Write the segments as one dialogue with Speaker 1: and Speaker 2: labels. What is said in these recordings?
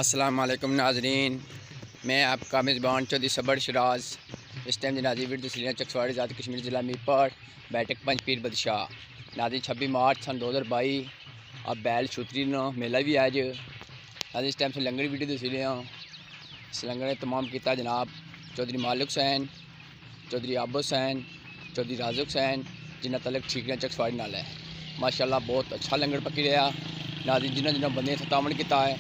Speaker 1: السلام علیکم ناظرین، میں آپ کا میزبان چودھری صبر شراز اس ٹائم جنازی ویڈ تسلیاں چکسواڑی ذات کشمیر ضلع میرپور بیٹھک پنج پیر بدشاہ ناظرین 26 مارچ سن 2022 اب بیل چھتری نو میلہ بھی آج ناظرین اس ٹائم سے لنگر ویڈیو تسلیاں اس لنگر نے تمام کیتا جناب چودھری مالک حسین، چودھری عابد حسین، چودھری رازق حسین جنہ تعلق ٹھیکریاں چکسواڑی نال ہے۔ ماشاءاللہ بہت اچھا لنگر پکی رہا ناظرین، جنہ بندے ستاون کیتا ہے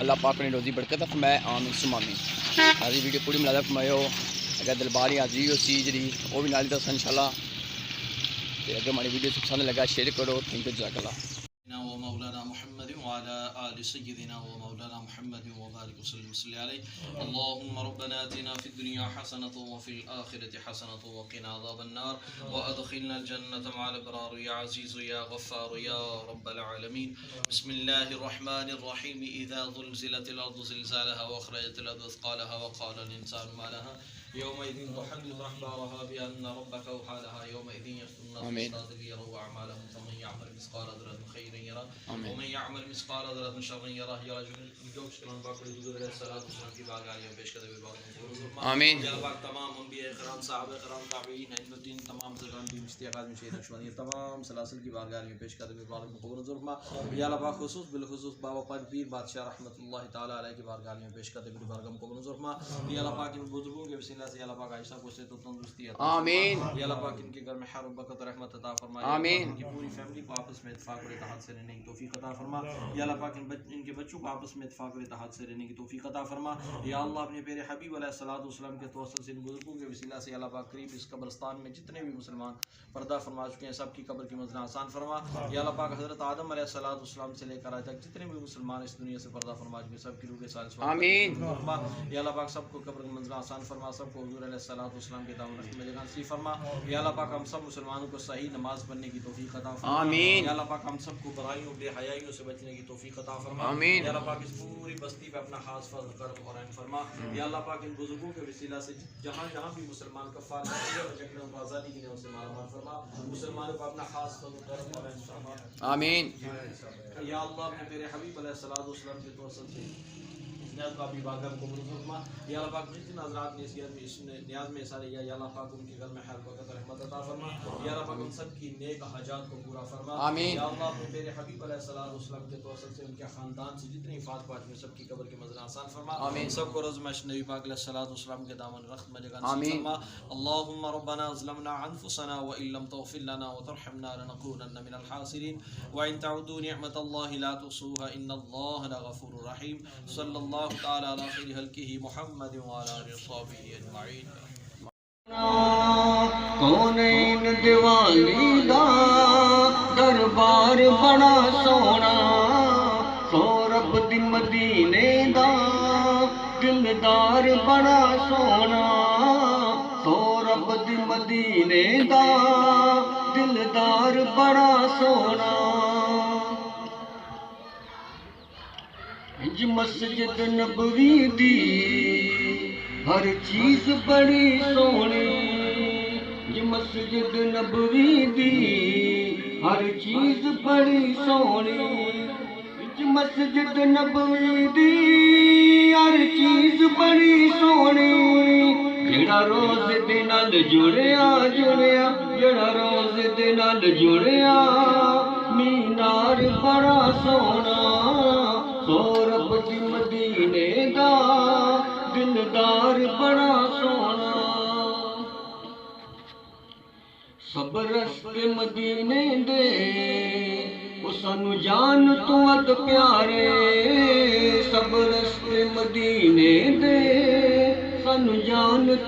Speaker 1: اللہ پاک نے روزی برکت فرمائے، آمین ثم آمین۔ ناظرین ویڈیو پوری ملازہ فرمائیو، اگر دلباری حاضری ہو سی جی وہ بھی نال دس انشاءاللہ، اگر ہماری ویڈیو پسند لگا شیئر کرو، تھینک یو جزاک اللہ۔
Speaker 2: ومولانا محمد وعلى آل سيدنا ومولانا محمد وبارك وسلم عليه. اللهم ربنا آتنا في الدنيا حسنة وفي الآخرة حسنة وقنا عذاب النار وأدخلنا الجنة مع الأبرار يا عزيز يا غفار يا رب العالمين. بسم الله الرحمن الرحيم. إذا زلزلت الأرض زلزالها وأخرجت الأرض أثقالها وقال الإنسان ما لها يومئذ تحدث أخبارها بأن ربك أوحى لها يومئذ يصدر الناس ليروا أعمالهم فمن يعمل مثقال ذرة خيرا يره ومن يعمل مثقال ذرة شرا يره. یا جو شکران پاک علیہ الصلوۃ والسلام کی بارگاہ میں پیش کرتے ہوئے
Speaker 1: آمین۔
Speaker 2: یا پاک تمام انبیاء کرام، صحابہ کرام، تابعین، ائمہ الدین، تمام بزرگان دین، مشتاقات میں شہید نشوانی تمام سلاسل کی بارگاہ میں پیش کرتے ہوئے بارک قبول منظور فرما. یا اللہ پاک خصوص بالخصوص بابا پنج پیر بادشاہ رحمۃ اللہ تعالی علیہ کی بارگاہ میں پیش کرتے ہوئے بارک قبول منظور فرما. یا اللہ پاک ان بزرگوں کے وسیلہ سے یا اللہ پاک عائشہ کو صحت و تندرستی عطا
Speaker 1: آمین۔
Speaker 2: یا اللہ پاک ان کے گھر میں خیر و برکت و رحمت عطا فرما.
Speaker 1: آمین۔
Speaker 2: ان کی پوری فیملی کو آپس میں اتفاق اور اتحاد سے رہنے کی توفیق عطا فرما. یا اللہ پاک ان کے بچوں کو آپس میں اتفاق اور اتحاد سے رہنے کی توفیق عطا فرما. یا اللہ اپنے پیارے حبیب علیہ الصلوۃ والسلام کے توسل سے ان بزرگوں کے وسیلہ سے یا اللہ پاک قریب اس قبرستان میں جتنے بھی مسلمان پردہ فرما چکے ہیں سب کی قبر کی منزلیں آسان فرما. یا اللہ پاک حضرت آدم علیہ الصلوۃ والسلام سے لے کر آج تک جتنے بھی مسلمان اس دنیا سے پردہ فرما چکے سب کی روح صالح
Speaker 1: آمین۔
Speaker 2: یا اللہ پاک سب کو قبر کی منزلیں آسان فرما، سب کو حضور علیہ الصلوۃ والسلام کے دامن رحمت میں جگہ نصیب فرما. یا اللہ پاک ہم سب مسلمانوں کو صحیح نماز پڑھنے کی توفیق عطا فرما.
Speaker 1: آمین۔
Speaker 2: یا اللہ پاک ہم سب کو برائیوں بے حیائیوں سے بچنے کی توفیق عطا فرما.
Speaker 1: آمین۔
Speaker 2: یا اللہ پاک اس پوری بستی پہ اپنا خاص فضل کرم اور رحم فرما. یا اللہ پاک ان بزرگوں کے وسیلہ سے جہاں جہاں بھی مسلمان کفار جنگوں کو آزادی کی نعمت سے مالا مال فرما. مسلمانوں کو اپنا خاص فضل کرم اور رحم فرما.
Speaker 1: آمین۔
Speaker 2: یا اللہ اپنے تیرے حبیب علیہ الصلوۃ والسلام کے توسل سے نیاز کا بھی باغ کو منظور فرما. یا اللہ پاک جن حضرات نے اس نیاز میں حصہ لیا یا اللہ پاک ان کے گھر میں خیر برکت رحمت عطا فرما. یا اللہ پاک ان سب کی نیک حاجات کو پورا فرما.
Speaker 1: آمین۔
Speaker 2: یا اللہ اپنے تیرے حبیب علیہ الصلوۃ والسلام کے توسل سے ان کے خاندان سے جتنی فات پاٹ میں سب کی قبر کی منزلیں آسان فرما.
Speaker 1: آمین۔
Speaker 2: سب کو رزمش نبی پاک علیہ الصلوۃ والسلام کے دامن رخت میں جگہ نصیب فرما. اللهم ربنا ظلمنا انفسنا وان لم تغفر لنا وترحمنا لنكونن من الخاسرين وان تعودوا نعمة الله لا تحصوها ان الله لغفور رحيم. صلی اللہ تعالی علی خیر خلقہ محمد وعلی آلہ وصحبہ اجمعین.
Speaker 3: کونین دیوالی دا دربار بڑا سونا، سورب دی مدینے دا دلدار بڑا سونا، سورب دی مدینے دا دلدار بڑا سونا. مسجد نبوی دی ہر چیز بڑی سونی، مسجد نبوی دی ہر چیز بڑی سونی، مسجد نبوی دی ہر چیز بڑی سونی. جڑا روز دے نال جڑیا جڑیا، جڑا روز دے نال جڑیا مینار بڑا سونا، سورب دی مدینے دا دلدار بڑا سونا. سب رستے مدینے دے او سانو جان تو ود پیارے، سب رستے مدینے دے سانو جان